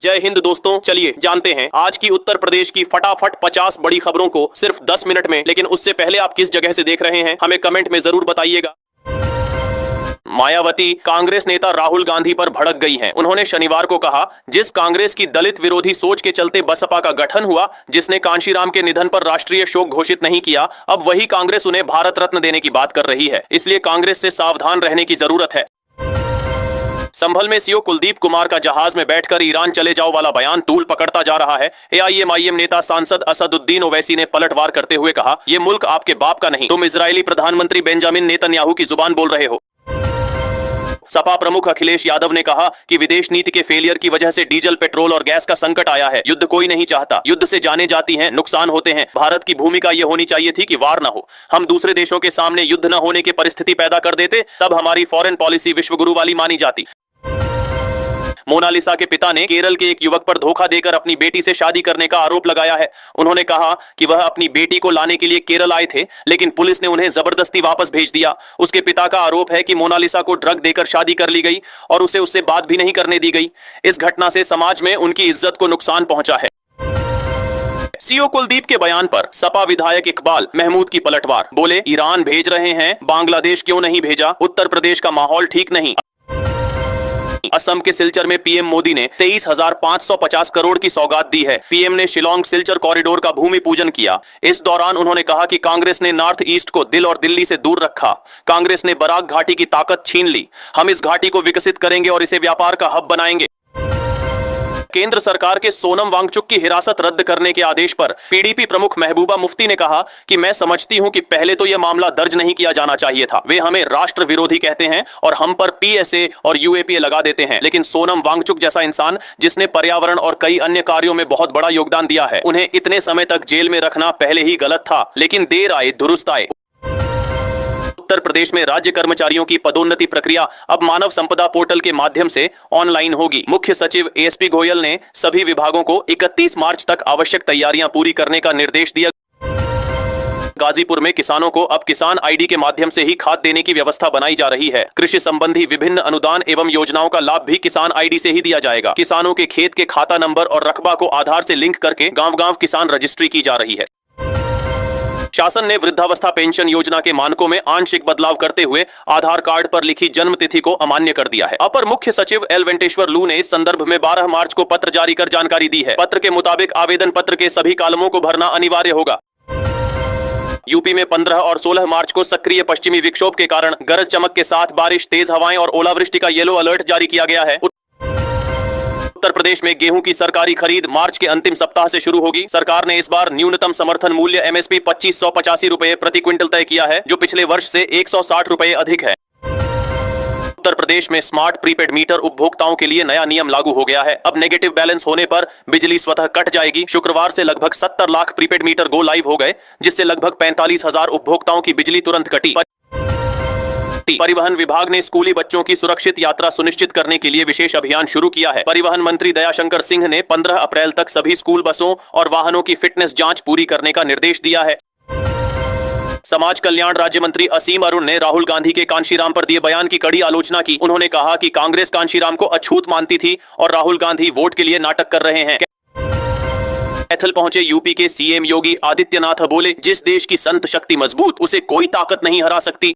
जय हिंद दोस्तों, चलिए जानते हैं आज की उत्तर प्रदेश की फटाफट 50 बड़ी खबरों को सिर्फ 10 मिनट में। लेकिन उससे पहले आप किस जगह से देख रहे हैं हमें कमेंट में जरूर बताइएगा। मायावती कांग्रेस नेता राहुल गांधी पर भड़क गई हैं। उन्होंने शनिवार को कहा, जिस कांग्रेस की दलित विरोधी सोच के चलते बसपा का गठन हुआ, जिसने कांशीराम के निधन पर राष्ट्रीय शोक घोषित नहीं किया, अब वही कांग्रेस उन्हें भारत रत्न देने की बात कर रही है। इसलिए कांग्रेस से सावधान रहने की जरूरत है। संभल में सीओ कुलदीप कुमार का जहाज में बैठकर ईरान चले जाओ वाला बयान तूल पकड़ता जा रहा है। एआईएमआईएम नेता सांसद असदुद्दीन ओवैसी ने पलटवार करते हुए कहा, यह मुल्क आपके बाप का नहीं, तुम इजरायली प्रधानमंत्री बेंजामिन नेतन्याहू की जुबान बोल रहे हो। सपा प्रमुख अखिलेश यादव ने कहा कि विदेश नीति के फेलियर की वजह से डीजल, पेट्रोल और गैस का संकट आया है। युद्ध कोई नहीं चाहता, युद्ध से जाने जाती हैं, नुकसान होते हैं। भारत की भूमिका यह होनी चाहिए थी कि वार न हो। हम दूसरे देशों के सामने युद्ध न होने की परिस्थिति पैदा कर देते, तब हमारी फॉरेन पॉलिसी विश्वगुरु वाली मानी जाती। मोनालिसा के पिता ने केरल के एक युवक पर धोखा देकर अपनी बेटी से शादी करने का आरोप लगाया है। उन्होंने कहा कि वह अपनी बेटी को लाने के लिए केरल आए थे, लेकिन पुलिस ने उन्हें जबरदस्ती वापस भेज दिया। उसके पिता का आरोप है कि मोनालिसा को ड्रग देकर शादी कर ली गई और उसे उससे बात भी नहीं करने दी गई। इस घटना से समाज में उनकी इज्जत को नुकसान पहुंचा है। सीओ कुलदीप के बयान पर सपा विधायक इकबाल महमूद की पलटवार, बोले, ईरान भेज रहे हैं, बांग्लादेश क्यों नहीं भेजा? उत्तर प्रदेश का माहौल ठीक नहीं। असम के सिलचर में पीएम मोदी ने 23,550 करोड़ की सौगात दी है। पीएम ने शिलोंग सिलचर कॉरिडोर का भूमि पूजन किया। इस दौरान उन्होंने कहा कि कांग्रेस ने नॉर्थ ईस्ट को दिल और दिल्ली से दूर रखा। कांग्रेस ने बराक घाटी की ताकत छीन ली। हम इस घाटी को विकसित करेंगे और इसे व्यापार का हब बनाएंगे। केंद्र सरकार के सोनम वांगचुक की हिरासत रद्द करने के आदेश पर पीडीपी प्रमुख महबूबा मुफ्ती ने कहा कि मैं समझती हूं कि पहले तो यह मामला दर्ज नहीं किया जाना चाहिए था। वे हमें राष्ट्र विरोधी कहते हैं और हम पर पीएसए और यूएपीए लगा देते हैं, लेकिन सोनम वांगचुक जैसा इंसान जिसने पर्यावरण और कई अन्य कार्यों में बहुत बड़ा योगदान दिया है, उन्हें इतने समय तक जेल में रखना पहले ही गलत था। लेकिन देर आए दुरुस्त आए। उत्तर प्रदेश में राज्य कर्मचारियों की पदोन्नति प्रक्रिया अब मानव संपदा पोर्टल के माध्यम से ऑनलाइन होगी। मुख्य सचिव एएसपी गोयल ने सभी विभागों को 31 मार्च तक आवश्यक तैयारियां पूरी करने का निर्देश दिया। गाजीपुर में किसानों को अब किसान आईडी के माध्यम से ही खाद देने की व्यवस्था बनाई जा रही है। कृषि संबंधी विभिन्न अनुदान एवं योजनाओं का लाभ भी किसान आईडी से ही दिया जाएगा। किसानों के खेत के खाता नंबर और रकबा को आधार से लिंक करके गांव-गांव किसान रजिस्ट्री की जा रही है। शासन ने वृद्धावस्था पेंशन योजना के मानकों में आंशिक बदलाव करते हुए आधार कार्ड पर लिखी जन्म तिथि को अमान्य कर दिया है। अपर मुख्य सचिव एल वेंकटेश्वर लू ने इस संदर्भ में 12 मार्च को पत्र जारी कर जानकारी दी है। पत्र के मुताबिक आवेदन पत्र के सभी कॉलमों को भरना अनिवार्य होगा। यूपी में 15 और 16 मार्च को सक्रिय पश्चिमी विक्षोभ के कारण गरज चमक के साथ बारिश, तेज हवाएं और ओलावृष्टि का येलो अलर्ट जारी किया गया है। उत्तर प्रदेश में गेहूं की सरकारी खरीद मार्च के अंतिम सप्ताह से शुरू होगी। सरकार ने इस बार न्यूनतम समर्थन मूल्य एमएसपी 2585 रुपए प्रति क्विंटल तय किया है, जो पिछले वर्ष से 160 रुपए अधिक है। उत्तर प्रदेश में स्मार्ट प्रीपेड मीटर उपभोक्ताओं के लिए नया नियम लागू हो गया है। अब नेगेटिव बैलेंस होने पर बिजली स्वतः कट जाएगी। शुक्रवार से लगभग 70 lakh prepaid meter go live हो गए, जिससे लगभग 45,000 उपभोक्ताओं की बिजली तुरंत कटी। परिवहन विभाग ने स्कूली बच्चों की सुरक्षित यात्रा सुनिश्चित करने के लिए विशेष अभियान शुरू किया है। परिवहन मंत्री दयाशंकर सिंह ने 15 अप्रैल तक सभी स्कूल बसों और वाहनों की फिटनेस जांच पूरी करने का निर्देश दिया है। समाज कल्याण राज्य मंत्री असीम अरुण ने राहुल गांधी के कांशीराम पर दिए बयान की कड़ी आलोचना की। उन्होंने कहा कि कांग्रेस कांशीराम को अछूत मानती थी और राहुल गांधी वोट के लिए नाटक कर रहे हैं। कैथल पहुंचे यूपी के सीएम योगी आदित्यनाथ बोले, जिस देश की संत शक्ति मजबूत, उसे कोई ताकत नहीं हरा सकती।